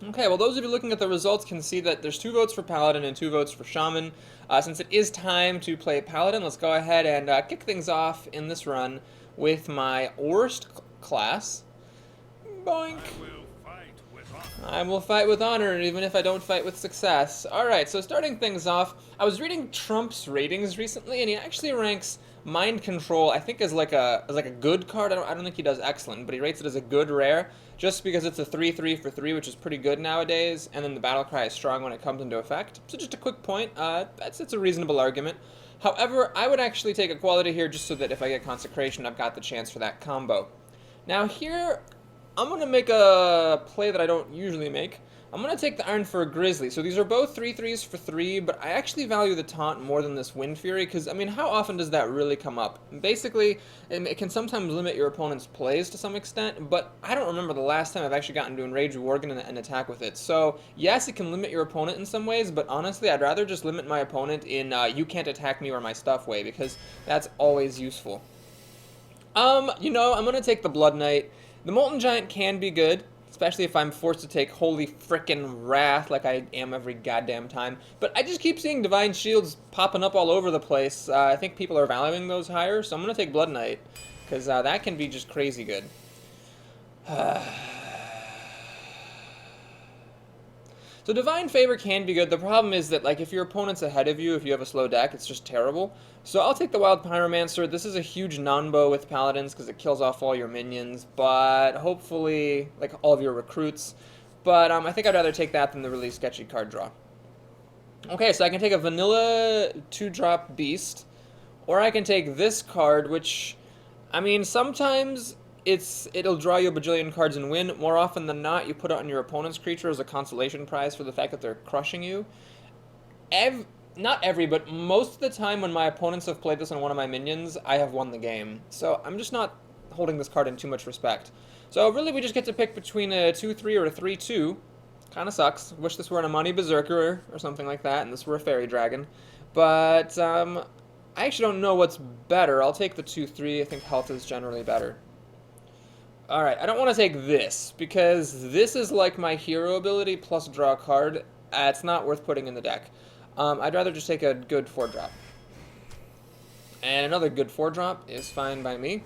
Okay, well, those of you looking at the results can see that there's 2 votes for Paladin and 2 votes for Shaman. Since it is time to play Paladin, let's go ahead and kick things off in this run with my worst class. Boink! I will fight with honor, even if I don't fight with success. Alright, so starting things off, I was reading Trump's ratings recently, and he actually ranks Mind Control, I think, as like a good card. I don't think he does excellent, but he rates it as a good rare, just because it's a 3/3 for 3, which is pretty good nowadays, and then the battle cry is strong when it comes into effect. So just a quick point, it's a reasonable argument. However, I would actually take Equality here just so that if I get Consecration, I've got the chance for that combo. Now here, I'm going to make a play that I don't usually make. I'm going to take the Iron for a Grizzly. So these are both 3/3s for 3, but I actually value the Taunt more than this Wind Fury, because, I mean, how often does that really come up? Basically, it can sometimes limit your opponent's plays to some extent, but I don't remember the last time I've actually gotten to Enrage Worgen and attack with it. So, yes, it can limit your opponent in some ways, but honestly, I'd rather just limit my opponent in you can't attack me or my stuff way, because that's always useful. You know, I'm going to take the Blood Knight. The Molten Giant can be good, especially if I'm forced to take Holy Frickin' Wrath like I am every goddamn time. But I just keep seeing Divine Shields popping up all over the place. I think people are valuing those higher, so I'm going to take Blood Knight, because that can be just crazy good. So Divine Favor can be good. The problem is that, like, if your opponent's ahead of you, if you have a slow deck, it's just terrible. So I'll take the Wild Pyromancer. This is a huge non-bow with Paladins because it kills off all your minions, but hopefully, like, all of your recruits. But I think I'd rather take that than the really sketchy card draw. Okay, so I can take a vanilla 2-drop Beast, or I can take this card, which, I mean, sometimes it'll draw you a bajillion cards and win. More often than not, you put it on your opponent's creature as a consolation prize for the fact that they're crushing you. Not every, but most of the time when my opponents have played this on one of my minions, I have won the game. So I'm just not holding this card in too much respect. So really, we just get to pick between a 2/3 or a 3/2. Kind of sucks. Wish this were an Amani Berserker or something like that, and this were a Fairy Dragon. But I actually don't know what's better. I'll take the 2/3. I think health is generally better. Alright, I don't want to take this, because this is like my hero ability plus draw a card. It's not worth putting in the deck. I'd rather just take a good 4-drop. And another good 4-drop is fine by me.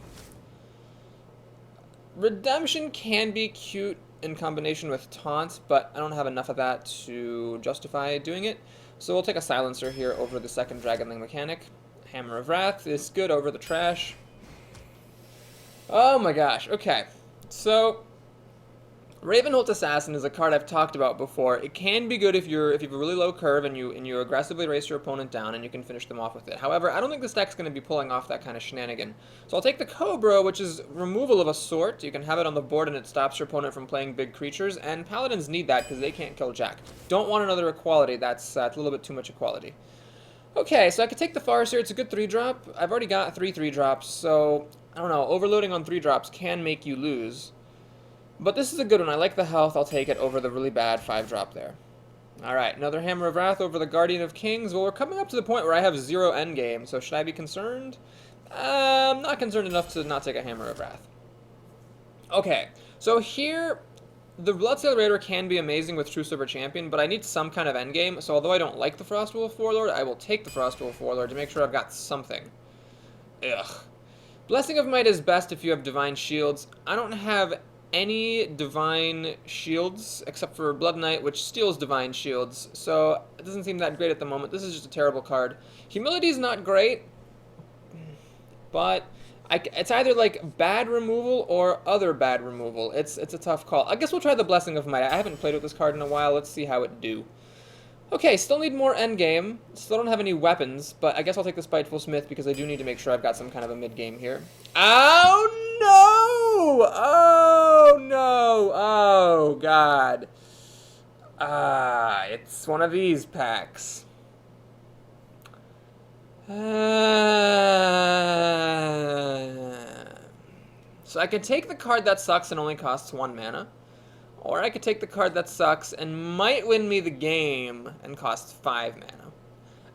Redemption can be cute in combination with Taunt, but I don't have enough of that to justify doing it. So we'll take a Silencer here over the second Dragonling mechanic. Hammer of Wrath is good over the trash. Oh my gosh, okay. So, Ravenholt Assassin is a card I've talked about before. It can be good if you have a really low curve and you aggressively race your opponent down and you can finish them off with it. However, I don't think this deck's going to be pulling off that kind of shenanigan. So I'll take the Cobra, which is removal of a sort. You can have it on the board and it stops your opponent from playing big creatures, and Paladins need that because they can't kill Jack. Don't want another equality, that's a little bit too much equality. Okay, so I could take the Farseer. It's a good 3-drop. I've already got 3 3-drops, so I don't know, overloading on 3-drops can make you lose. But this is a good one. I like the health. I'll take it over the really bad 5-drop there. Alright, another Hammer of Wrath over the Guardian of Kings. Well, we're coming up to the point where I have 0 endgame, so should I be concerned? I'm not concerned enough to not take a Hammer of Wrath. Okay, so here, the Bloodsail Raider can be amazing with True Silver Champion, but I need some kind of endgame, so although I don't like the Frostwolf Warlord, I will take the Frostwolf Warlord to make sure I've got something. Ugh. Blessing of Might is best if you have Divine Shields. I don't have any Divine Shields except for Blood Knight, which steals Divine Shields, so it doesn't seem that great at the moment. This is just a terrible card. Humility is not great, but it's either like bad removal or other bad removal. It's a tough call. I guess we'll try the Blessing of Might. I haven't played with this card in a while. Let's see how it do. Okay, still need more endgame. Still don't have any weapons, but I guess I'll take the Spiteful Smith because I do need to make sure I've got some kind of a mid-game here. Oh, no! Oh, no! Oh, God. It's one of these packs. So I could take the card that sucks and only costs 1 mana. Or I could take the card that sucks and might win me the game and costs 5 mana.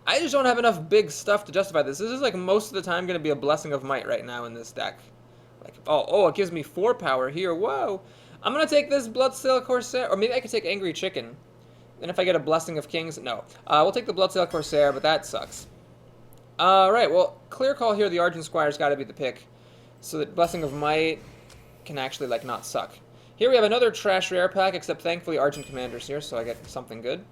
I just don't have enough big stuff to justify this. This is like most of the time going to be a Blessing of Might right now in this deck. Like, oh, it gives me 4 power here. Whoa. I'm gonna take this Bloodsail Corsair, or maybe I could take Angry Chicken. And if I get a Blessing of Kings, no. We'll take the Bloodsail Corsair, but that sucks. Alright, well, clear call here, the Argent Squire's gotta be the pick. So that Blessing of Might can actually, like, not suck. Here we have another trash rare pack, except thankfully Argent Commander's here, so I get something good.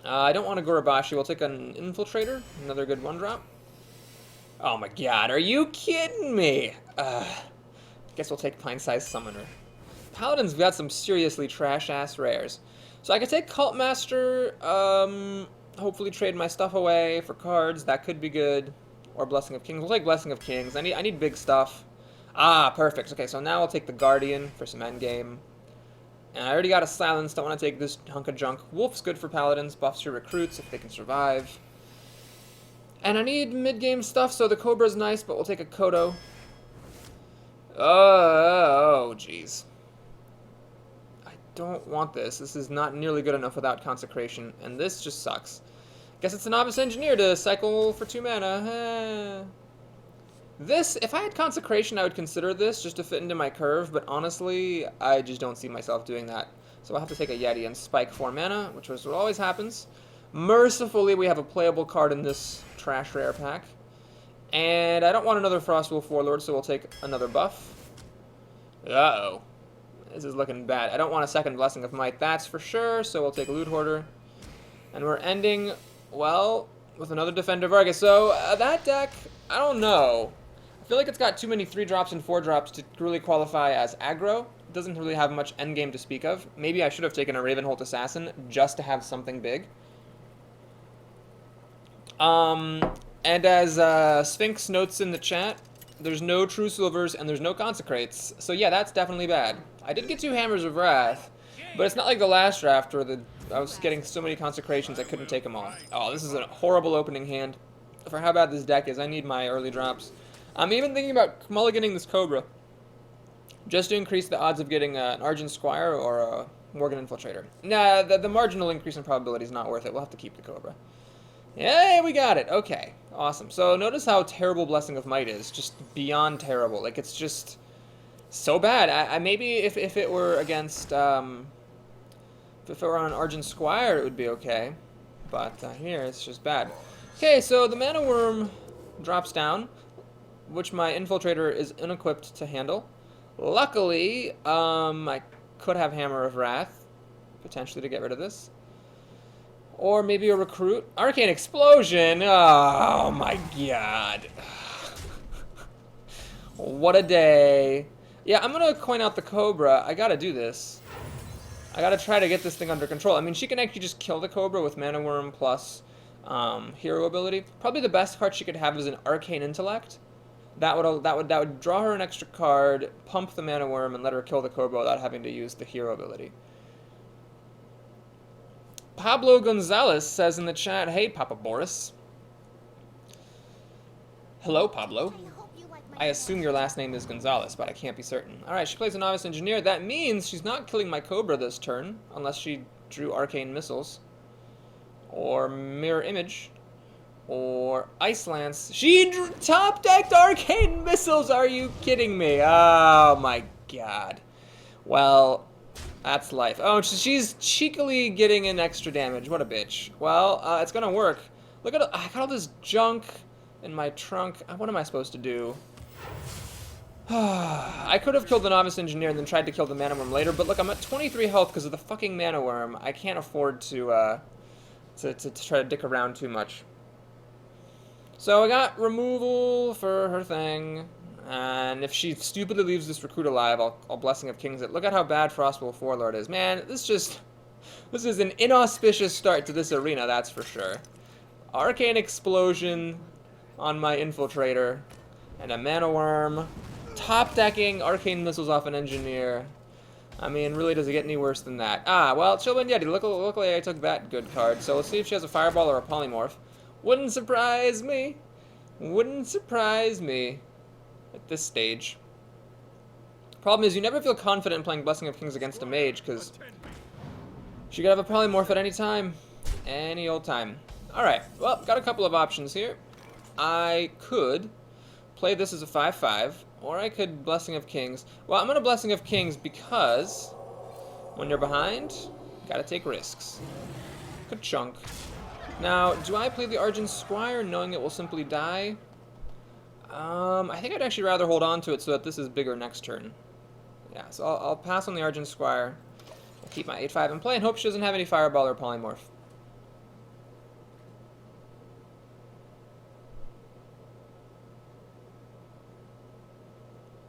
I don't want a Gorobashi. We'll take an Infiltrator, another good one-drop. Oh my god, are you kidding me? Guess we'll take Pine-Sized Summoner. Paladin's got some seriously trash-ass rares. So I could take Cult Master, hopefully trade my stuff away for cards. That could be good. Or Blessing of Kings. We'll take Blessing of Kings. I need big stuff. Ah, perfect. Okay, so now I'll take the Guardian for some endgame. And I already got a Silence. Don't want to take this hunk of junk. Wolf's good for Paladins. Buffs your recruits if they can survive. And I need mid-game stuff, so the Cobra's nice, but we'll take a Kodo. Oh, jeez. I don't want this. This is not nearly good enough without Consecration, and this just sucks. Guess it's a Novice Engineer to cycle for 2 mana. This, if I had Consecration, I would consider this just to fit into my curve, but honestly, I just don't see myself doing that. So I'll have to take a Yeti and spike 4 mana, which is what always happens. Mercifully, we have a playable card in this trash rare pack. And I don't want another Frostwolf Warlord, so we'll take another buff. Uh-oh. This is looking bad. I don't want a second Blessing of Might, that's for sure, so we'll take Loot Hoarder. And we're ending, well, with another Defender of Argus. So that deck, I don't know. I feel like it's got too many 3-drops and 4-drops to really qualify as aggro. It doesn't really have much endgame to speak of. Maybe I should have taken a Ravenholt Assassin just to have something big. And as Sphinx notes in the chat, there's no True Silvers and there's no Consecrates. So yeah, that's definitely bad. I did get 2 Hammers of Wrath, but it's not like the last draft where I was getting so many Consecrations I couldn't take them all. Oh, this is a horrible opening hand. For how bad this deck is, I need my early drops. I'm even thinking about mulliganing this Cobra, just to increase the odds of getting an Argent Squire or a Morgan Infiltrator. Nah, the marginal increase in probability is not worth it. We'll have to keep the Cobra. Yeah, we got it. Okay, awesome. So notice how terrible Blessing of Might is. Just beyond terrible. Like, it's just so bad. I maybe if it were against, if it were on an Argent Squire, it would be okay. But here, it's just bad. Okay, so the Mana Worm drops down, which my Infiltrator is unequipped to handle. Luckily, I could have Hammer of Wrath, potentially, to get rid of this. Or maybe a Recruit. Arcane Explosion! Oh my god. What a day. Yeah, I'm gonna coin out the Cobra. I gotta do this. I gotta try to get this thing under control. I mean, she can actually just kill the Cobra with Mana Worm plus hero ability. Probably the best card she could have is an Arcane Intellect. That would draw her an extra card, pump the Mana Worm, and let her kill the Cobra without having to use the hero ability. Pablo Gonzalez says in the chat, "Hey, Papa Boris." Hello, Pablo. I assume your last name is Gonzalez, but I can't be certain. Alright, she plays a Novice Engineer. That means she's not killing my Cobra this turn, unless she drew Arcane Missiles. Or Mirror Image. Or Ice Lance. She top-decked Arcane Missiles! Are you kidding me? Oh my god. Well, that's life. Oh, she's cheekily getting in extra damage. What a bitch. Well, it's gonna work. Look at I got all this junk in my trunk. What am I supposed to do? I could have killed the Novice Engineer and then tried to kill the Mana Worm later, but look, I'm at 23 health because of the fucking Mana Worm. I can't afford to try to dick around too much. So I got removal for her thing, and if she stupidly leaves this Recruit alive, I'll Blessing of Kings it. Look at how bad Frostwolf Warlord is. Man, this is an inauspicious start to this arena, that's for sure. Arcane Explosion on my Infiltrator, and a Mana Worm. Top decking Arcane Missiles off an Engineer. I mean, really, does it get any worse than that? Ah, well, Chillbane Yeti. Luckily I took that good card. So let's see if she has a Fireball or a Polymorph. Wouldn't surprise me. Wouldn't surprise me at this stage. Problem is, you never feel confident playing Blessing of Kings against a mage, because she could have a Polymorph at any time. Any old time. Alright, well, got a couple of options here. I could play this as a 5/5, Or I could Blessing of Kings. Well, I'm going to Blessing of Kings because when you're behind, gotta take risks. Ka-chunk. Now, do I play the Argent Squire knowing it will simply die? I think I'd actually rather hold on to it so that this is bigger next turn. Yeah, so I'll pass on the Argent Squire. I'll keep my 8-5 in play and hope she doesn't have any Fireball or Polymorph.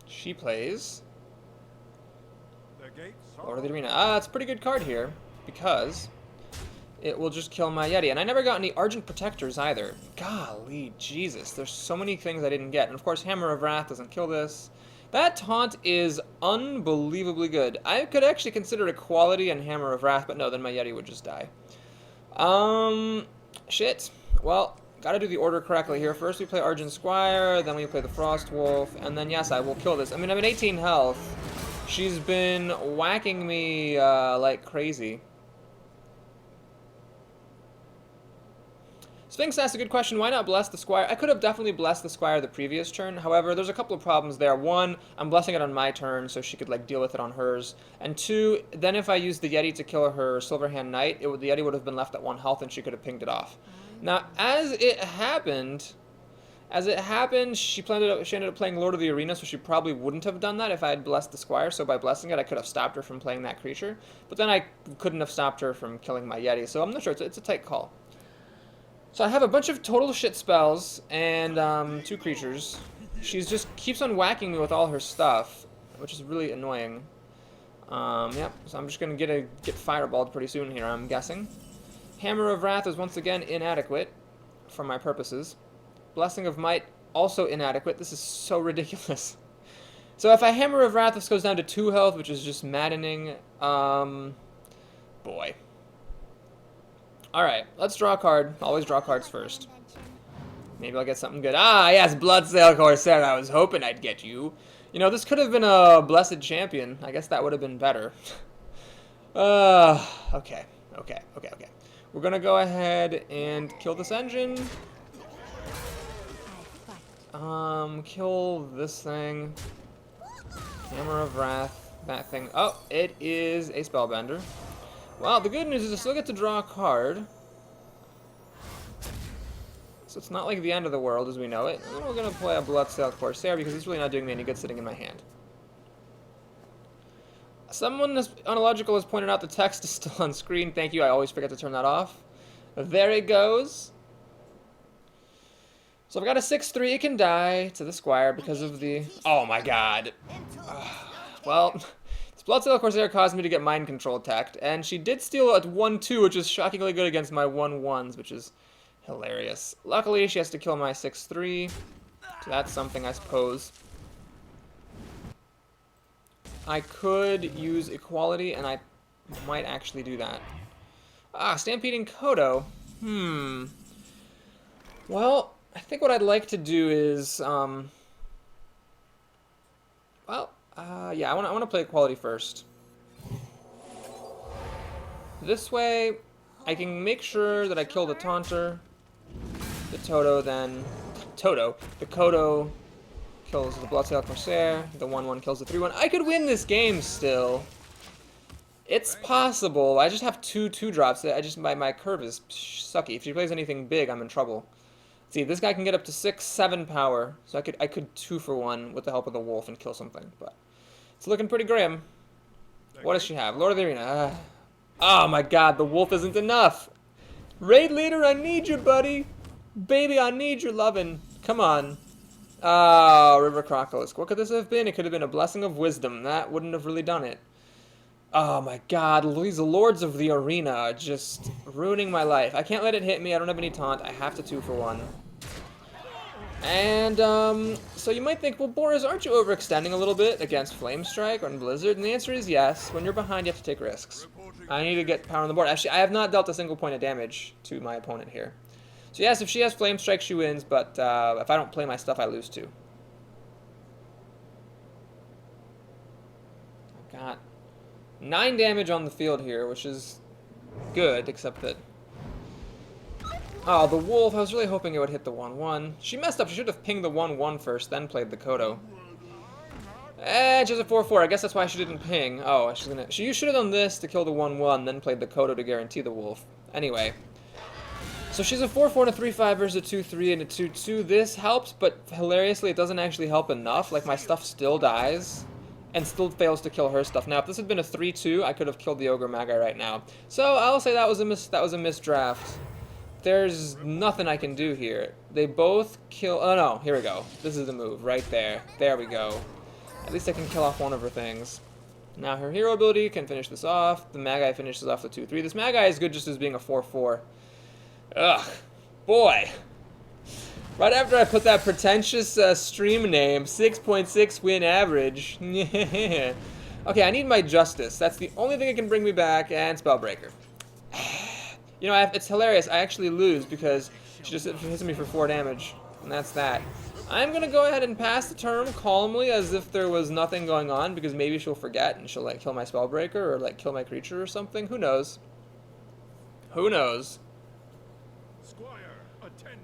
She plays Lord of the Arena. It's a pretty good card here because it will just kill my Yeti. And I never got any Argent Protectors either. Golly, Jesus. There's so many things I didn't get. And of course, Hammer of Wrath doesn't kill this. That taunt is unbelievably good. I could actually consider Equality and Hammer of Wrath, but no, then my Yeti would just die. Shit. Well, gotta do the order correctly here. First we play Argent Squire, then we play the Frost Wolf, and then yes, I will kill this. I mean, I'm at 18 health. She's been whacking me like crazy. Sphinx asked a good question. Why not bless the Squire? I could have definitely blessed the Squire the previous turn. However, there's a couple of problems there. One, I'm blessing it on my turn, so she could like deal with it on hers. And two, then if I used the Yeti to kill her Silverhand Knight, the Yeti would have been left at 1 health, and she could have pinged it off. Now, as it happened, she ended up playing Lord of the Arena, so she probably wouldn't have done that if I had blessed the Squire. So by blessing it, I could have stopped her from playing that creature. But then I couldn't have stopped her from killing my Yeti. So I'm not sure. It's a tight call. So I have a bunch of total shit spells and 2 creatures. She just keeps on whacking me with all her stuff, which is really annoying. Yep. So I'm just gonna get fireballed pretty soon here, I'm guessing. Hammer of Wrath is once again inadequate for my purposes. Blessing of Might also inadequate. This is so ridiculous. So if I Hammer of Wrath, this goes down to 2 health, which is just maddening. Boy. Alright, let's draw a card. Always draw cards first. Maybe I'll get something good. Ah, yes, Bloodsail Corsair. I was hoping I'd get you. You know, this could have been a Blessed Champion. I guess that would have been better. Okay. We're gonna go ahead and kill this engine. Kill this thing. Hammer of Wrath. That thing. Oh, it is a Spellbender. Well, the good news is I still get to draw a card. So it's not like the end of the world as we know it. And we're going to play a Bloodsail Corsair because it's really not doing me any good sitting in my hand. Someone Unillogical has pointed out the text is still on screen. Thank you. I always forget to turn that off. There it goes. So I've got a 6/3. It can die to the Squire because of the... Oh my god. Well... Bloodsail Corsair caused me to get Mind Control attacked, and she did steal at 1/2, which is shockingly good against my 1/1s, which is hilarious. Luckily, she has to kill my 6/3, so that's something, I suppose. I could use Equality, and I might actually do that. Stampeding Kodo. Well, I think what I'd like to do is, yeah, I want to play Equality first. This way, I can make sure that I kill the Taunter, the Toto, then... The Kodo kills the Bloodsail Corsair, the 1/1 kills the 3/1. I could win this game still. It's possible. I just have 2 2-drops. My curve is sucky. If she plays anything big, I'm in trouble. See, this guy can get up to 6-7 power, so I could 2-for-1 with the help of the wolf and kill something, but it's looking pretty grim. What does she have? Lord of the Arena. Oh my god, the wolf isn't enough. Raid leader, I need you, buddy. Baby, I need your lovin'. Come on. Oh, River Crocolisk. What could this have been? It could have been a Blessing of Wisdom. That wouldn't have really done it. Oh my god, these Lords of the Arena are just ruining my life. I can't let it hit me. I don't have any taunt. I have to 2-for-1. And, so you might think, well, Boris, aren't you overextending a little bit against Flame Strike or Blizzard? And the answer is yes. When you're behind, you have to take risks. I need to get power on the board. Actually, I have not dealt a single point of damage to my opponent here. So yes, if she has Flame Strike, she wins, but if I don't play my stuff, I lose too. I've got 9 damage on the field here, which is good, except that... Oh, the wolf. I was really hoping it would hit the 1/1. She messed up. She should have pinged the 1/1 first, then played the Kodo. Just a 4/4. I guess that's why she didn't ping. Oh, she should have done this to kill the 1/1, then played the Kodo to guarantee the wolf. Anyway. So she's a 4/4 and a 3/5 versus a 2/3 and a 2/2. This helps, but hilariously, it doesn't actually help enough. Like, my stuff still dies and still fails to kill her stuff. Now, if this had been a 3/2, I could have killed the Ogre Magi right now. So I'll say that was a misdraft. There's nothing I can do here. They both kill. Oh no, here we go. This is the move right there. There we go. At least I can kill off one of her things. Now her hero ability can finish this off. The Magi finishes off the 2/3. This Magi is good just as being a 4/4. Ugh, boy. Right after I put that pretentious stream name, 6.6 win average. Okay, I need my Justice. That's the only thing that can bring me back, and Spellbreaker. You know, it's hilarious. I actually lose because she just hits me for 4 damage, and that's that. I'm going to go ahead and pass the turn calmly as if there was nothing going on, because maybe she'll forget and she'll, like, kill my Spellbreaker or, like, kill my creature or something. Who knows? Who knows?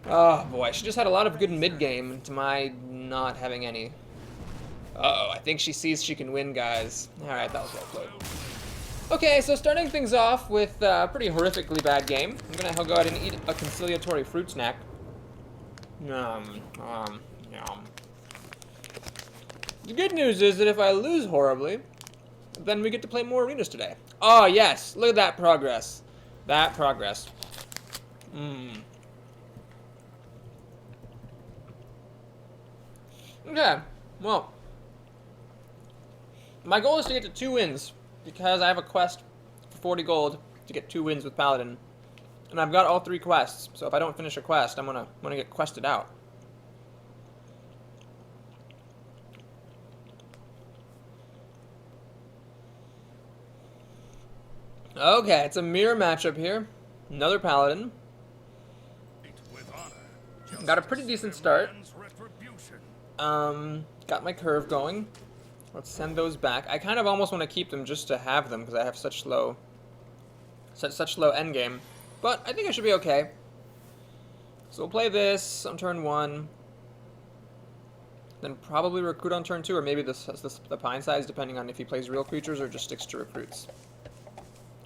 Oh, boy. She just had a lot of good mid-game to my not having any. Uh-oh. I think she sees she can win, guys. Alright, that was well played. Okay, so starting things off with a pretty horrifically bad game. I'm going to go ahead and eat a conciliatory fruit snack. Yum. The good news is that if I lose horribly, then we get to play more arenas today. Oh, yes. Look at that progress. That progress. Okay, well, my goal is to get to 2 wins, because I have a quest for 40 gold to get 2 wins with Paladin, and I've got all 3 quests, so if I don't finish a quest, I'm gonna get quested out. Okay, it's a mirror matchup here. Another Paladin. Got a pretty decent start. Got my curve going. Let's send those back. I kind of almost want to keep them just to have them because I have such low endgame. But I think I should be okay. So we'll play this on turn 1. Then probably recruit on turn 2, or maybe the Pine Size, depending on if he plays real creatures or just sticks to recruits.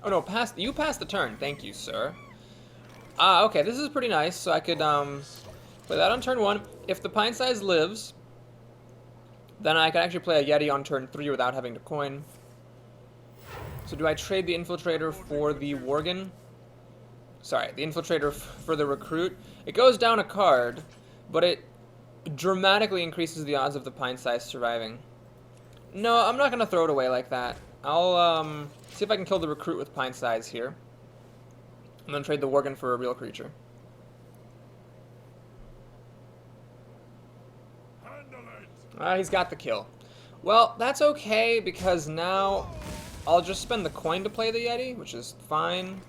Oh no, you passed the turn. Thank you, sir. Okay, this is pretty nice. So I could play that on turn 1. If the Pine Size lives, then I can actually play a Yeti on turn 3 without having to coin. So do I trade the Infiltrator for the Worgen? Sorry, the Infiltrator for the Recruit. It goes down a card, but it dramatically increases the odds of the Pine Size surviving. No, I'm not going to throw it away like that. I'll see if I can kill the Recruit with Pine Size here. And then trade the Worgen for a real creature. He's got the kill. Well, that's okay, because now I'll just spend the coin to play the Yeti, which is fine.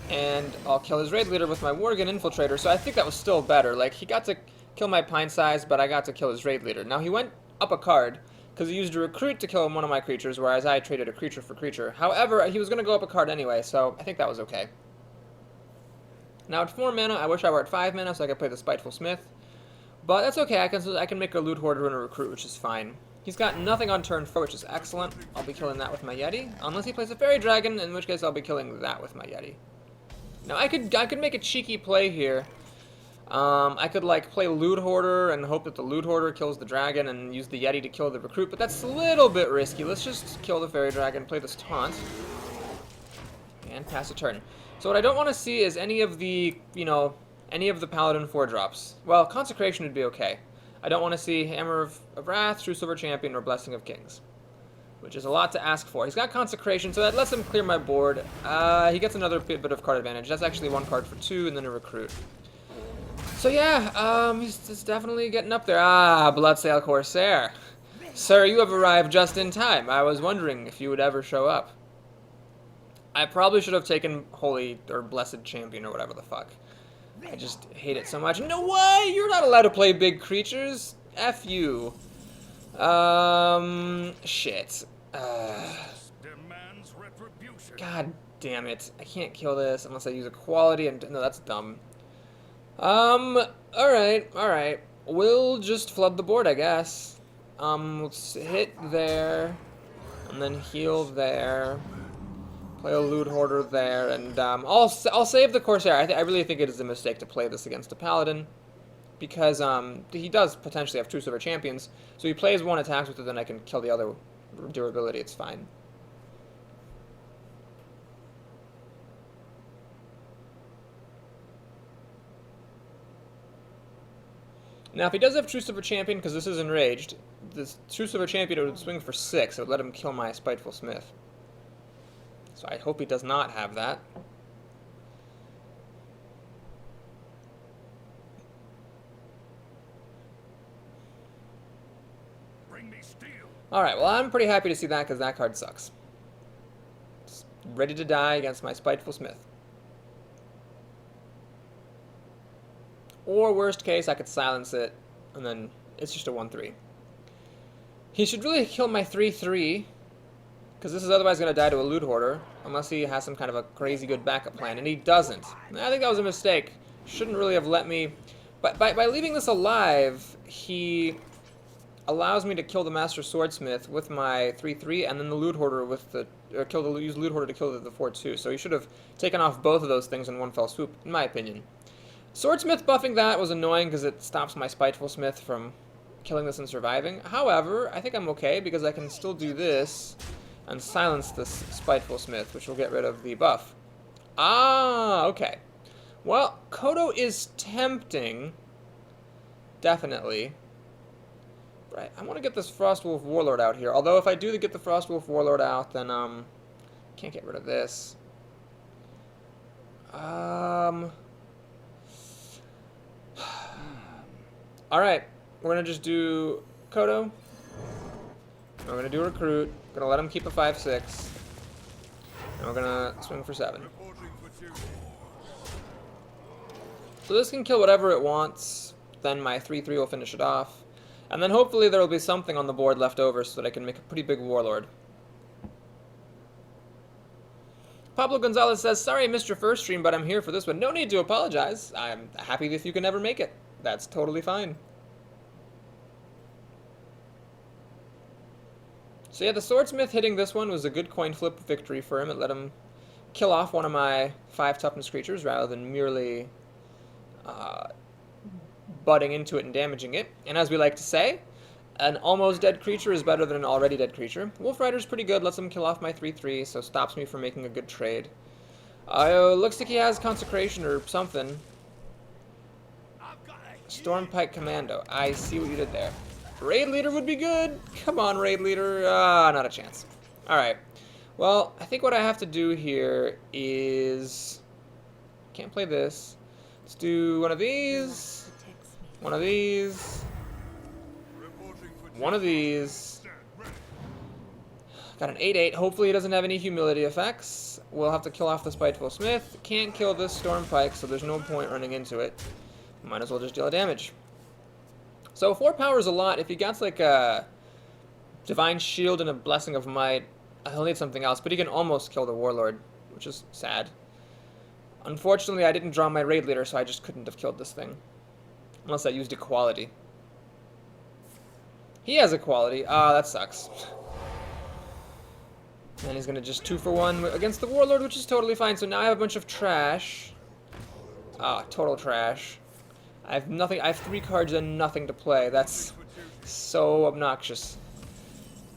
And I'll kill his raid leader with my Worgen Infiltrator, so I think that was still better. Like, he got to kill my Pine Size, but I got to kill his raid leader. Now, he went up a card, because he used a recruit to kill one of my creatures, whereas I traded a creature for creature. However, he was going to go up a card anyway, so I think that was okay. Now, at 4 mana, I wish I were at 5 mana, so I could play the Spiteful Smith. But that's okay, I can make a Loot Hoarder and a Recruit, which is fine. He's got nothing on turn 4, which is excellent. I'll be killing that with my Yeti. Unless he plays a Fairy Dragon, in which case I'll be killing that with my Yeti. Now, I could make a cheeky play here. I could, like, play Loot Hoarder and hope that the Loot Hoarder kills the Dragon and use the Yeti to kill the Recruit, but that's a little bit risky. Let's just kill the Fairy Dragon, play this Taunt, and pass a turn. So what I don't want to see is any of the, any of the Paladin 4-drops. Well, Consecration would be okay. I don't want to see Hammer of Wrath, True Silver Champion, or Blessing of Kings, which is a lot to ask for. He's got Consecration, so that lets him clear my board. He gets another bit of card advantage. That's actually 1 card for 2, and then a Recruit. So yeah, he's definitely getting up there. Bloodsail Corsair. Sir, you have arrived just in time. I was wondering if you would ever show up. I probably should have taken Holy or Blessed Champion or whatever the fuck. I just hate it so much. No way! You're not allowed to play big creatures. F you. Shit. God damn it. I can't kill this unless I use a quality and... No, that's dumb. Alright. we'll just flood the board, I guess. Let's hit there, and then heal there. Play a Loot Hoarder there, and I'll save the Corsair. I really think it is a mistake to play this against a Paladin, because he does potentially have 2 Silver Champions. So he plays 1, attacks with it, then I can kill the other durability. It's fine. Now, if he does have True Silver Champion, because this is enraged, this True Silver Champion would swing for 6. It would let him kill my Spiteful Smith. So I hope he does not have that. Bring me steel. Alright, well, I'm pretty happy to see that, because that card sucks. Just ready to die against my Spiteful Smith. Or, worst case, I could silence it, and then it's just a 1-3. He should really kill my 3-3, because this is otherwise going to die to a Loot Hoarder, unless he has some kind of a crazy good backup plan, and he doesn't. I think that was a mistake. Shouldn't really have let me... But by leaving this alive, he allows me to kill the Master Swordsmith with my 3-3, and then the Loot Hoarder with the... use Loot Hoarder to kill the 4-2, so he should have taken off both of those things in one fell swoop, in my opinion. Swordsmith buffing that was annoying because it stops my Spiteful Smith from killing this and surviving. However, I think I'm okay because I can still do this and silence this Spiteful Smith, which will get rid of the buff. Ah, okay. Well, Kodo is tempting. Definitely. Right, I want to get this Frostwolf Warlord out here. Although if I do get the Frostwolf Warlord out, then, can't get rid of this. Alright, we're going to just do Kodo. We're going to do Recruit. We're going to let him keep a 5-6. And we're going to swing for 7. So this can kill whatever it wants. Then my 3-3 will finish it off. And then hopefully there will be something on the board left over so that I can make a pretty big Warlord. Pablo Gonzalez says, sorry I missed your first stream, but I'm here for this one. No need to apologize. I'm happy if you can never make it. That's totally fine. So yeah, the Swordsmith hitting this one was a good coin flip victory for him. It let him kill off one of my 5 toughness creatures rather than merely butting into it and damaging it. And as we like to say, an almost dead creature is better than an already dead creature. Wolf Rider's pretty good, lets him kill off my 3-3, so stops me from making a good trade. Looks like he has Consecration or something. Stormpike Commando. I see what you did there. Raid Leader would be good. Come on, Raid Leader. Not a chance. Alright. Well, I think what I have to do here is... Can't play this. Let's do one of these. One of these. One of these. Got an 8-8. Hopefully he doesn't have any humility effects. We'll have to kill off the Spiteful Smith. Can't kill this Stormpike, so there's no point running into it. Might as well just deal damage. So 4 power is a lot. If he gets like a Divine Shield and a Blessing of Might, he'll need something else. But he can almost kill the Warlord, which is sad. Unfortunately, I didn't draw my Raid Leader, so I just couldn't have killed this thing. Unless I used Equality. He has Equality. Ah, that sucks. And he's going to just 2-for-1 against the Warlord, which is totally fine. So now I have a bunch of trash. Ah, total trash. I have nothing. I have 3 cards and nothing to play. That's so obnoxious.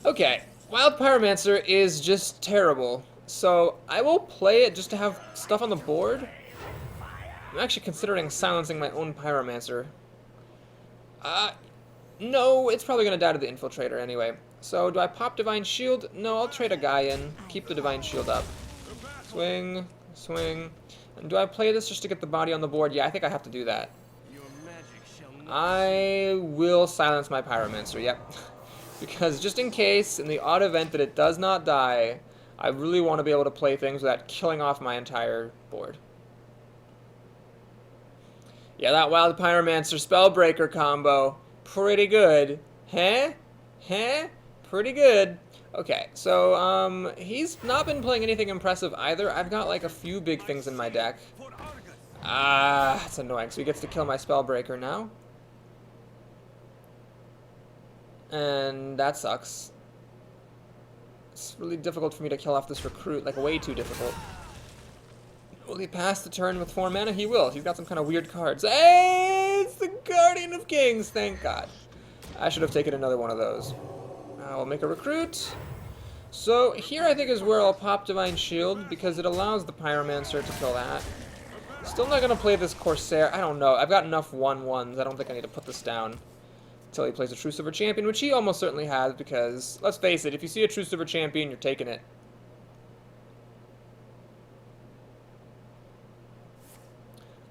Okay, Wild Pyromancer is just terrible. So I will play it just to have stuff on the board. I'm actually considering silencing my own Pyromancer. No, it's probably going to die to the Infiltrator anyway. So do I pop Divine Shield? No, I'll trade a guy in. Keep the Divine Shield up. Swing, swing. And do I play this just to get the body on the board? Yeah, I think I have to do that. I will silence my Pyromancer, yep. Because just in case, in the odd event that it does not die, I really want to be able to play things without killing off my entire board. Yeah, that Wild Pyromancer Spellbreaker combo, pretty good. Huh? Huh? Pretty good. Okay, so, he's not been playing anything impressive either. I've got, like, a few big things in my deck. Ah, that's annoying. So he gets to kill my Spellbreaker now. And that sucks. It's really difficult for me to kill off this recruit, like way too difficult. Will he pass the turn with 4 mana? He will. He's got some kind of weird cards. Hey, it's the Guardian of Kings, thank God. I should have taken another one of those. I'll make a recruit. So here I think is where I'll pop Divine Shield, because it allows the Pyromancer to kill that. Still not going to play this Corsair. I don't know. I've got enough 1/1s. I don't think I need to put this down until he plays a True Silver Champion, which he almost certainly has, because, let's face it, if you see a True Silver Champion, you're taking it.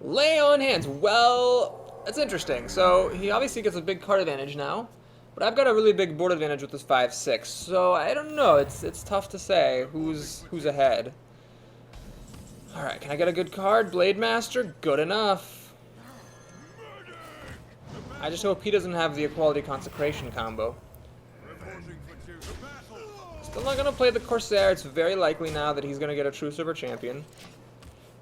Lay on hands. Well, that's interesting. So he obviously gets a big card advantage now, but I've got a really big board advantage with this 5/6. So I don't know. It's tough to say who's ahead. All right, can I get a good card? Blade Master, good enough. I just hope he doesn't have the Equality Consecration combo. Still not gonna play the Corsair. It's very likely now that he's gonna get a True Silver Champion.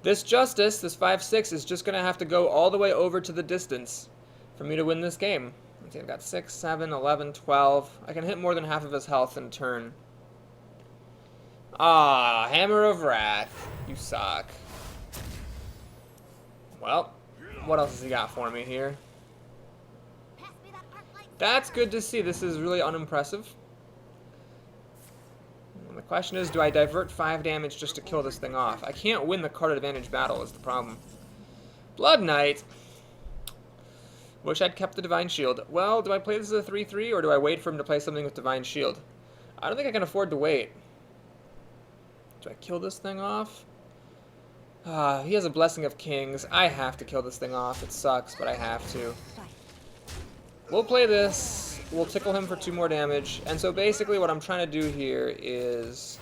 This Justice, this 5/6, is just going to have to go all the way over to the distance for me to win this game. Let's see, I've got 6, 7, 11, 12. I can hit more than half of his health in a turn. Ah, Hammer of Wrath. You suck. Well, what else has he got for me here? That's good to see. This is really unimpressive. The question is, do I divert 5 damage just to kill this thing off? I can't win the card advantage battle is the problem. Blood Knight. Wish I'd kept the Divine Shield. Well, do I play this as a 3/3 or do I wait for him to play something with Divine Shield? I don't think I can afford to wait. Do I kill this thing off? He has a Blessing of Kings. I have to kill this thing off. It sucks, but I have to. We'll play this. We'll tickle him for 2 more damage. And so basically what I'm trying to do here is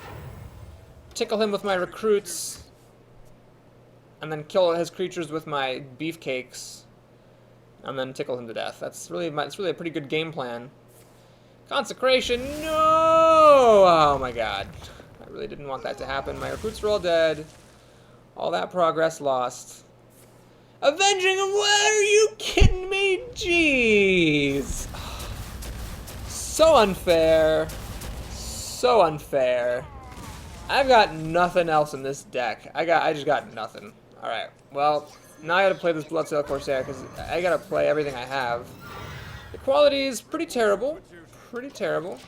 tickle him with my recruits and then kill his creatures with my beefcakes and then tickle him to death. It's really a pretty good game plan. Consecration, no! Oh my god. I really didn't want that to happen. My recruits were all dead. All that progress lost. Avenging him? What? Are you kidding me? Jeez. So unfair. So unfair. I've got nothing else in this deck. I just got nothing. Alright, well, now I gotta play this Bloodsail Corsair because I gotta play everything I have. The quality is pretty terrible. Pretty terrible.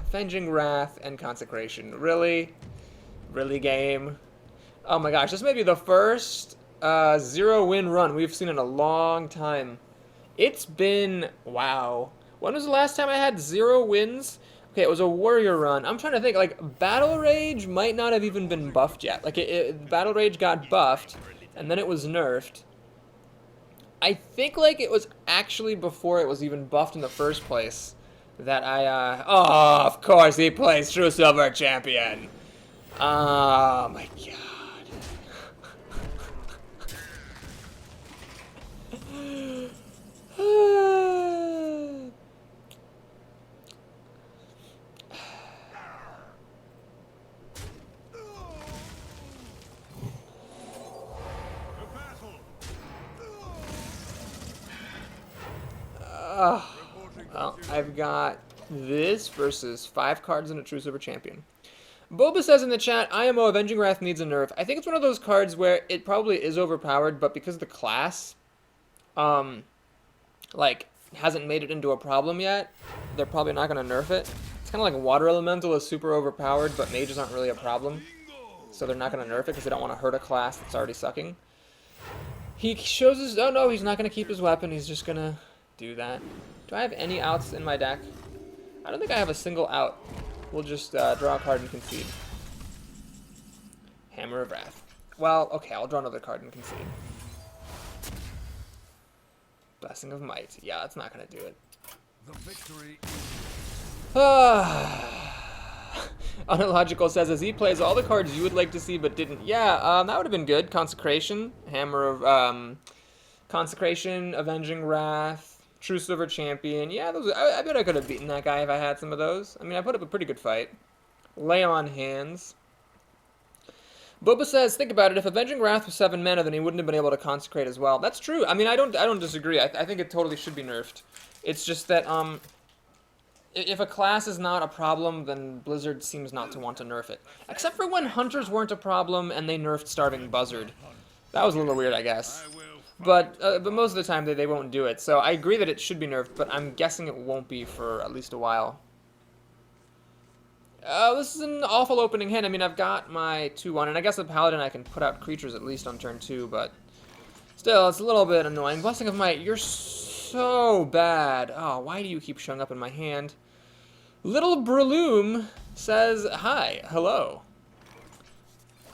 Avenging Wrath and Consecration. Really? Really, game? Oh my gosh, this may be the first 0-win run we've seen in a long time. It's been, wow. When was the last time I had 0 wins? Okay, it was a Warrior run. I'm trying to think, like, Battle Rage might not have even been buffed yet. Like, Battle Rage got buffed, and then it was nerfed. I think, like, it was actually before it was even buffed in the first place that I, oh, of course he plays True Silver Champion. Oh, my God. Well, I've got this versus 5 cards and a True Silver Champion. Boba says in the chat, IMO Avenging Wrath needs a nerf. I think it's one of those cards where it probably is overpowered, but because the class, like, hasn't made it into a problem yet, they're probably not going to nerf it. It's kind of like Water Elemental is super overpowered, but mages aren't really a problem. So they're not going to nerf it because they don't want to hurt a class that's already sucking. He shows his... Oh, no, he's not going to keep his weapon. He's just going to do that. Do I have any outs in my deck? I don't think I have a single out. We'll just draw a card and concede. Hammer of Wrath. Well, okay, I'll draw another card and concede. Blessing of Might. Yeah, that's not going to do it. The victory. Unillogical says, as he plays all the cards you would like to see but didn't. Yeah, that would have been good. Consecration. Hammer of... Consecration. Avenging Wrath. True Silver Champion. Yeah, those, I bet I could have beaten that guy if I had some of those. I mean, I put up a pretty good fight. Lay on hands. Boba says, think about it. If Avenging Wrath was 7 mana, then he wouldn't have been able to consecrate as well. That's true. I mean, I don't disagree. I think it totally should be nerfed. It's just that if a class is not a problem, then Blizzard seems not to want to nerf it. Except for when Hunters weren't a problem and they nerfed Starving Buzzard. That was a little weird, I guess. But most of the time they won't do it. So I agree that it should be nerfed, but I'm guessing it won't be for at least a while. This is an awful opening hand. I mean, I've got my 2-1, and I guess with Paladin I can put out creatures at least on turn 2, but still, it's a little bit annoying. Blessing of Might, you're so bad. Oh, why do you keep showing up in my hand? Little Breloom says, hi, hello.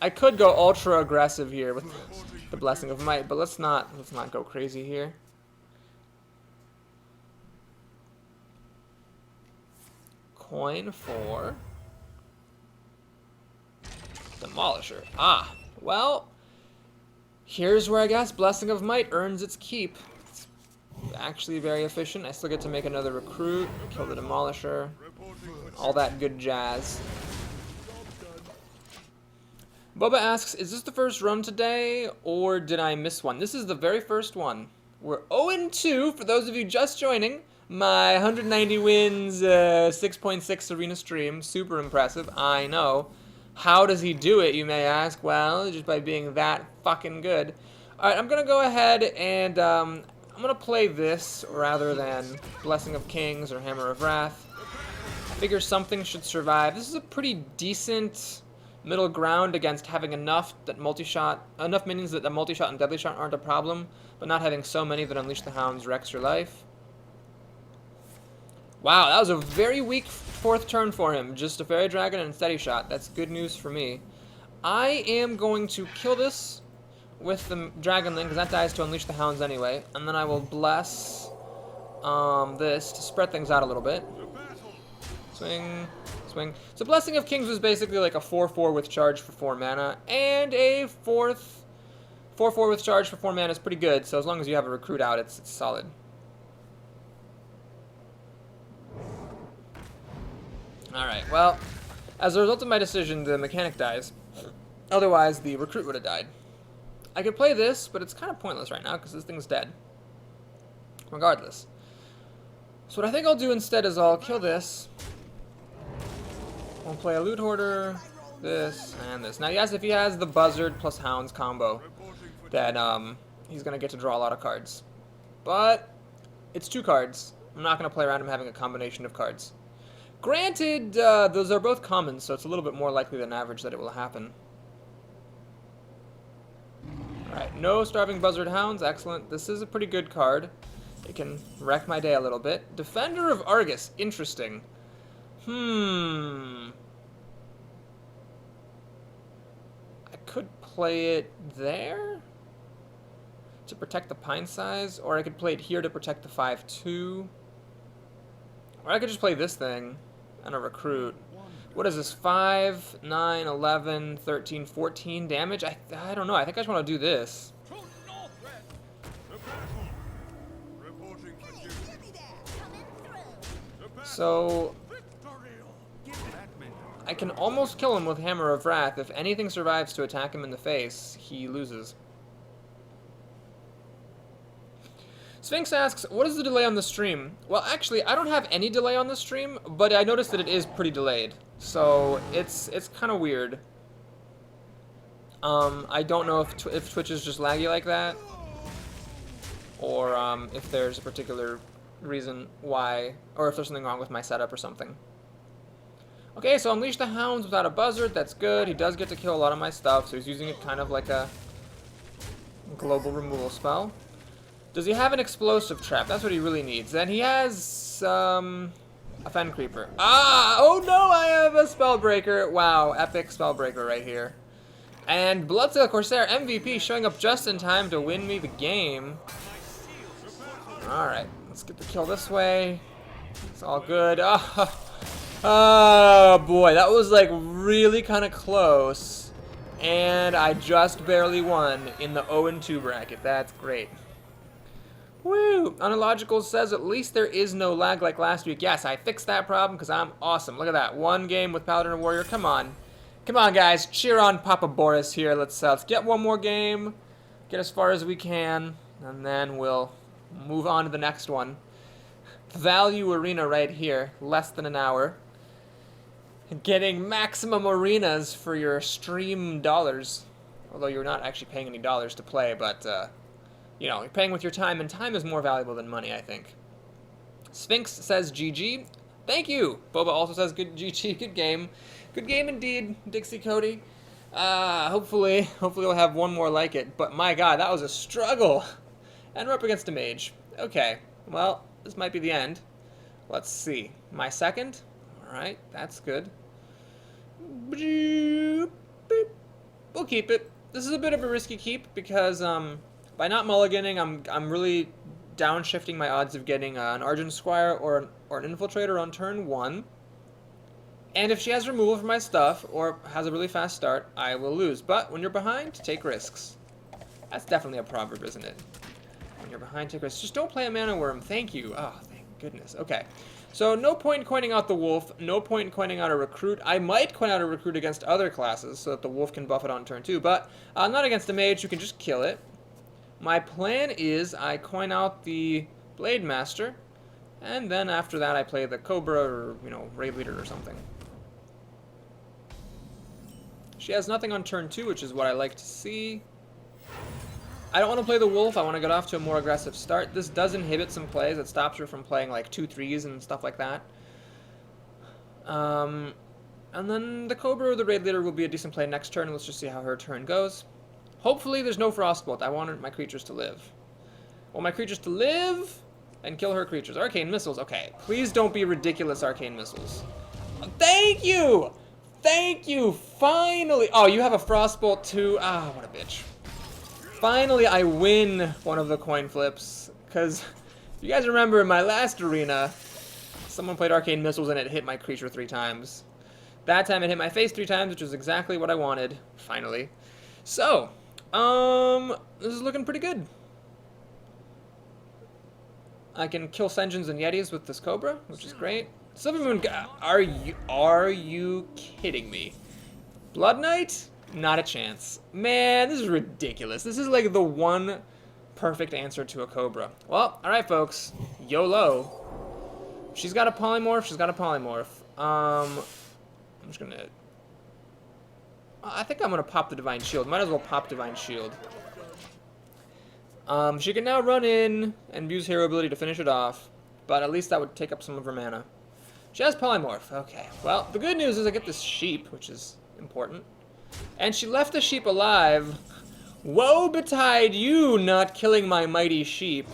I could go ultra aggressive here with the Blessing of Might, but let's not go crazy here. Coin for Demolisher. Ah, well, here's where I guess Blessing of Might earns its keep. It's actually very efficient. I still get to make another recruit, kill the Demolisher, all that good jazz. Boba asks, is this the first run today, or did I miss one? This is the very first one. We're 0-2 for those of you just joining. My 190 wins, 6.6 arena stream. Super impressive, I know. How does he do it, you may ask? Well, just by being that fucking good. Alright, I'm going to go ahead and I'm going to play this rather than Blessing of Kings or Hammer of Wrath. I figure something should survive. This is a pretty decent middle ground against having enough minions that the multi-shot and deadly shot aren't a problem, but not having so many that Unleash the Hounds wrecks your life. Wow, that was a very weak 4th turn for him. Just a Fairy Dragon and Steady Shot. That's good news for me. I am going to kill this with the Dragonling, because that dies to Unleash the Hounds anyway. And then I will bless this to spread things out a little bit. Swing, swing. So Blessing of Kings was basically like a 4-4 with charge for 4 mana. And a 4-4 with charge for 4 mana is pretty good. So as long as you have a recruit out, it's solid. Alright, well, as a result of my decision, the mechanic dies. Otherwise, the recruit would have died. I could play this, but it's kind of pointless right now because this thing's dead. Regardless. So what I think I'll do instead is I'll kill this. We'll play a Loot Hoarder, this, and this. Now, yes, if he has the Buzzard plus Hounds combo, then he's going to get to draw a lot of cards. But it's 2 cards. I'm not going to play around him having a combination of cards. Granted, those are both common, so it's a little bit more likely than average that it will happen. Alright, no Starving Buzzard Hounds, excellent. This is a pretty good card. It can wreck my day a little bit. Defender of Argus, interesting. I could play it there to protect the Pine Size, or I could play it here to protect the 5/2. Or I could just play this thing and a recruit. What is this? 5, 9, 11, 13, 14 damage? I don't know. I think I just want to do this. So I can almost kill him with Hammer of Wrath. If anything survives to attack him in the face, he loses. Sphinx asks, what is the delay on the stream? Well, actually, I don't have any delay on the stream, but I noticed that it is pretty delayed. So it's kind of weird. I don't know if Twitch is just laggy like that, or if there's a particular reason why, or if there's something wrong with my setup or something. Okay, so Unleash the Hounds without a Buzzard, that's good. He does get to kill a lot of my stuff, so he's using it kind of like a global removal spell. Does he have an Explosive Trap? That's what he really needs. And he has a Fen Creeper. Ah! Oh no, I have a Spellbreaker. Wow, epic Spellbreaker right here. And Bloodsail Corsair MVP showing up just in time to win me the game. Alright, let's get the kill this way. It's all good. Oh boy, that was like really kind of close. And I just barely won in the 0-2 bracket. That's great. Woo! Unillogical says at least there is no lag like last week. Yes, I fixed that problem because I'm awesome. Look at that. 1 game with Paladin and Warrior. Come on. Come on, guys. Cheer on Papa Boris here. Let's get one more game, get as far as we can, and then we'll move on to the next one. Value arena right here. Less than an hour. Getting maximum arenas for your stream dollars. Although you're not actually paying any dollars to play, but, you know, you're paying with your time, and time is more valuable than money, I think. Sphinx says GG. Thank you. Boba also says good GG. Good game. Good game indeed, Dixie Cody. Hopefully we'll have one more like it. But my god, that was a struggle. And we're up against a mage. Okay, well, this might be the end. Let's see. My second? Alright, that's good. We'll keep it. This is a bit of a risky keep because by not mulliganing, I'm really downshifting my odds of getting an Argent Squire or an Infiltrator on turn 1. And if she has removal for my stuff or has a really fast start, I will lose. But when you're behind, take risks. That's definitely a proverb, isn't it? When you're behind, take risks. Just don't play a Mana Worm. Thank you. Oh, thank goodness. Okay. So no point in coining out the Wolf. No point in coining out a Recruit. I might coin out a Recruit against other classes so that the Wolf can buff it on turn 2. But not against a Mage who can just kill it. My plan is I coin out the Blade Master. And then after that I play the Cobra or, you know, Raid Leader or something. She has nothing on turn 2, which is what I like to see. I don't want to play the Wolf. I want to get off to a more aggressive start. This does inhibit some plays. It stops her from playing like 2-3s and stuff like that. And then the Cobra or the Raid Leader will be a decent play next turn. Let's just see how her turn goes. Hopefully there's no Frostbolt. I want my creatures to live. I want my creatures to live and kill her creatures. Arcane Missiles. Okay. Please don't be ridiculous Arcane Missiles. Thank you! Thank you! Finally! Oh, you have a Frostbolt too? Ah, what a bitch. Finally, I win one of the coin flips. Because, if you guys remember, in my last arena, someone played Arcane Missiles and it hit my creature 3 times. That time it hit my face 3 times, which was exactly what I wanted. Finally. So, this is looking pretty good. I can kill Senjins and Yetis with this Cobra, which is great. Silvermoon, are you kidding me? Blood Knight? Not a chance. Man, this is ridiculous. This is like the one perfect answer to a Cobra. Well, alright folks. YOLO. She's got a polymorph, she's got a polymorph. I'm just gonna... I think I'm gonna pop the Divine Shield. Might as well pop Divine Shield. She can now run in and use Hero Ability to finish it off, but at least that would take up some of her mana. She has Polymorph. Okay. Well, the good news is I get this sheep, which is important. And she left the sheep alive. Woe betide you not killing my mighty sheep,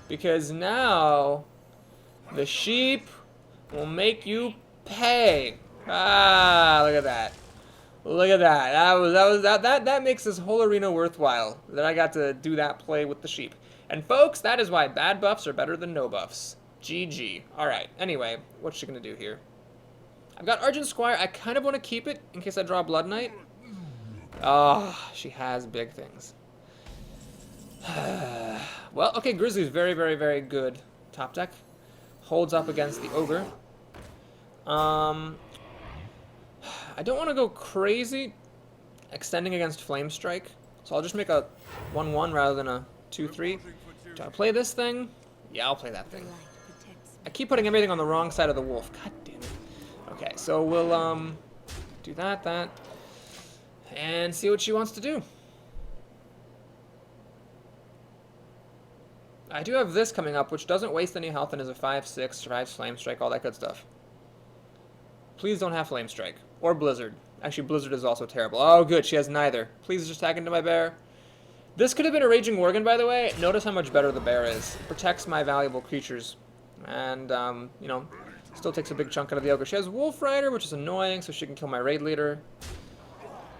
because now the sheep will make you pay. Ah, look at that. Look at that. That makes this whole arena worthwhile, that I got to do that play with the sheep. And folks, that is why bad buffs are better than no buffs. GG. Alright, anyway, what's she gonna do here? I've got Argent Squire. I kind of want to keep it in case I draw Blood Knight. Oh, she has big things. Well, okay, Grizzly's very, very, very good. Top deck. Holds up against the Ogre. I don't want to go crazy extending against Flame Strike, so I'll just make a 1-1 rather than a 2-3. Do I play this thing? Yeah, I'll play that thing. I keep putting everything on the wrong side of the wolf. God damn it. Okay, so we'll do that, and see what she wants to do. I do have this coming up, which doesn't waste any health and is a 5/6, survives Flame Strike, all that good stuff. Please don't have Flame Strike. Or Blizzard. Actually, Blizzard is also terrible. Oh, good, she has neither. Please just tag into my bear. This could have been a Raging Worgen, by the way. Notice how much better the bear is. It protects my valuable creatures. And, you know, still takes a big chunk out of the Ogre. She has Wolf Rider, which is annoying, so she can kill my Raid Leader.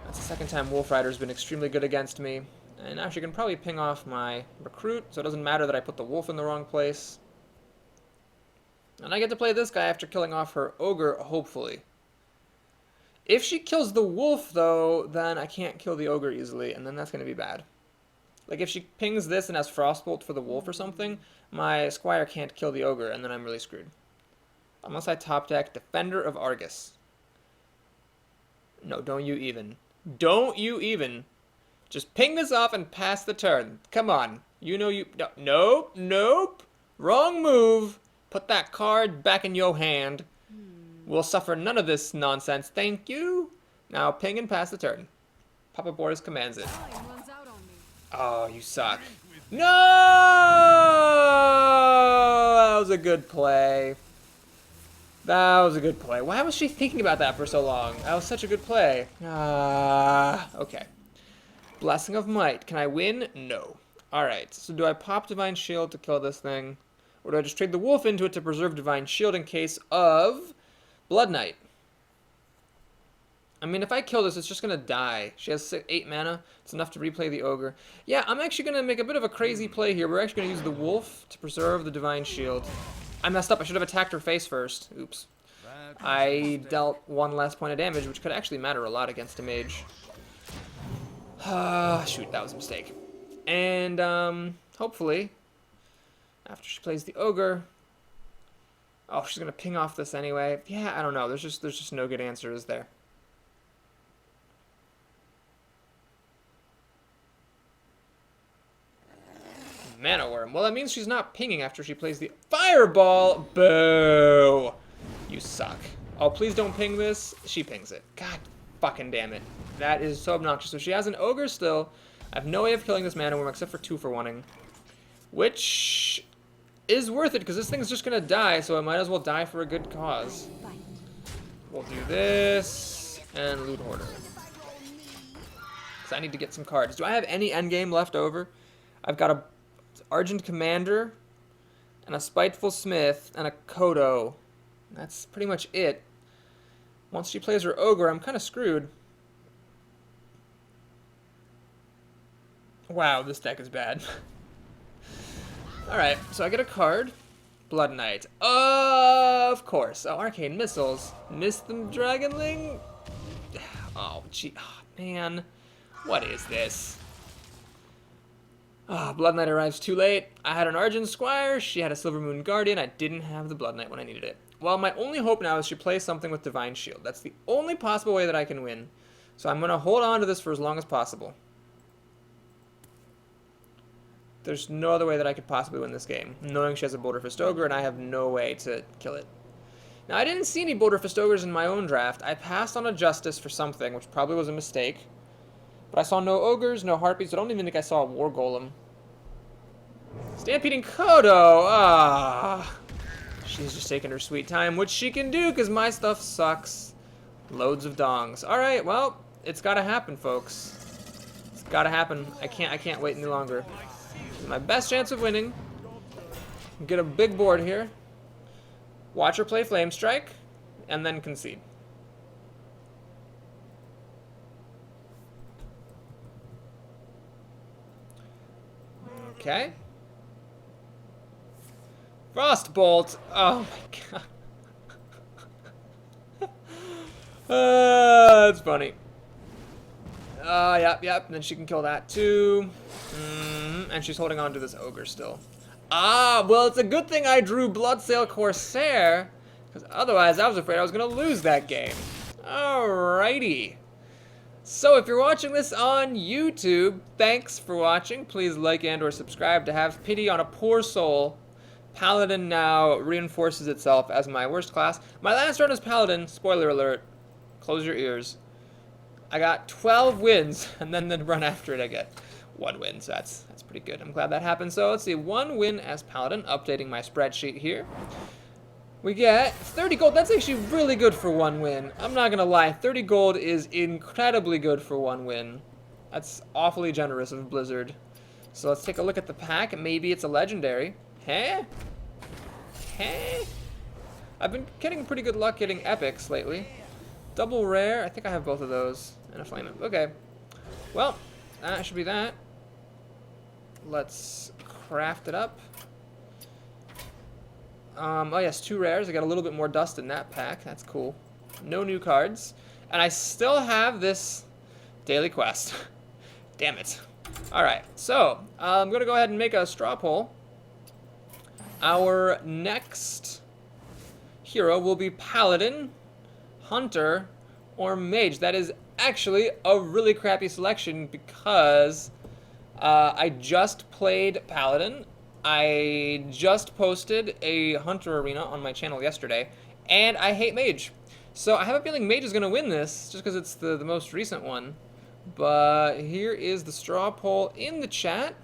That's the second time Wolf Rider's been extremely good against me. And now she can probably ping off my Recruit, so it doesn't matter that I put the Wolf in the wrong place. And I get to play this guy after killing off her Ogre, hopefully. If she kills the Wolf, though, then I can't kill the Ogre easily, and then that's going to be bad. Like, if she pings this and has Frostbolt for the Wolf or something, my Squire can't kill the Ogre, and then I'm really screwed. Unless I top deck Defender of Argus. No, don't you even. Don't you even. Just ping this off and pass the turn. Come on. You know you... No, nope, nope. Wrong move. Put that card back in your hand. We'll suffer none of this nonsense. Thank you. Now ping and pass the turn. Papa Boris commands it. Oh, you suck. No! That was a good play. That was a good play. Why was she thinking about that for so long? That was such a good play. Okay. Blessing of Might. Can I win? No. Alright, so do I pop Divine Shield to kill this thing? Or do I just trade the wolf into it to preserve Divine Shield in case of Blood Knight? I mean, if I kill this, it's just going to die. She has 8 mana. It's enough to replay the Ogre. Yeah, I'm actually going to make a bit of a crazy play here. We're actually going to use the wolf to preserve the Divine Shield. I messed up. I should have attacked her face first. Oops. I dealt 1 less point of damage, which could actually matter a lot against a mage. Shoot, that was a mistake. And, hopefully, after she plays the Ogre... Oh, she's going to ping off this anyway. Yeah, I don't know. There's just no good answers there. Mana Worm. Well, that means she's not pinging after she plays the Fireball. Boo! You suck. Oh, please don't ping this. She pings it. God fucking damn it. That is so obnoxious. So she has an Ogre still. I have no way of killing this Mana Worm except for 2 for 1-ing. Which is worth it, because this thing's just going to die, so I might as well die for a good cause. We'll do this, and Loot Hoarder. Because I need to get some cards. Do I have any endgame left over? I've got a Argent Commander, and a Spiteful Smith, and a Kodo. That's pretty much it. Once she plays her Ogre, I'm kind of screwed. Wow, this deck is bad. Alright, so I get a card. Blood Knight. Of course. Oh, Arcane Missiles. Missed the Dragonling? Oh, gee. Oh, man. What is this? Oh, Blood Knight arrives too late. I had an Argent Squire. She had a Silver Moon Guardian. I didn't have the Blood Knight when I needed it. Well, my only hope now is she plays something with Divine Shield. That's the only possible way that I can win. So I'm going to hold on to this for as long as possible. There's no other way that I could possibly win this game, knowing she has a Boulder Fist Ogre, and I have no way to kill it. Now, I didn't see any Boulder Fist Ogres in my own draft. I passed on a Justice for something, which probably was a mistake. But I saw no Ogres, no Harpies. I don't even think I saw a War Golem. Stampeding Kodo! Ah, she's just taking her sweet time, which she can do, because my stuff sucks. Loads of dongs. Alright, well, it's gotta happen, folks. It's gotta happen. I can't wait any longer. My best chance of winning. Get a big board here. Watch her play Flame Strike, and then concede. Okay. Frostbolt. Oh my god. That's funny. Yep. And then she can kill that too. And she's holding on to this Ogre still. Ah, well, it's a good thing I drew Bloodsail Corsair, because otherwise I was afraid I was going to lose that game. Alrighty. So if you're watching this on YouTube, thanks for watching. Please like and or subscribe to have pity on a poor soul. Paladin now reinforces itself as my worst class. My last run is Paladin. Spoiler alert. Close your ears. I got 12 wins, and then the run after it I get 1 win, so that's pretty good. I'm glad that happened. So let's see, 1 win as Paladin, updating my spreadsheet here. We get 30 gold. That's actually really good for 1 win. I'm not gonna lie, 30 gold is incredibly good for 1 win. That's awfully generous of Blizzard. So let's take a look at the pack. Maybe it's a legendary. Hey? I've been getting pretty good luck getting epics lately. Double rare. I think I have both of those. And a flame up. Okay. Well, that should be that. Let's craft it up. Oh yes, 2 rares. I got a little bit more dust in that pack. That's cool. No new cards. And I still have this daily quest. Damn it. Alright, so I'm going to go ahead and make a straw poll. Our next hero will be Paladin, Hunter, or Mage. That is actually a really crappy selection because I just played Paladin. I just posted a Hunter Arena on my channel yesterday, and I hate Mage. So I have a feeling Mage is going to win this, just because it's the most recent one. But here is the straw poll in the chat.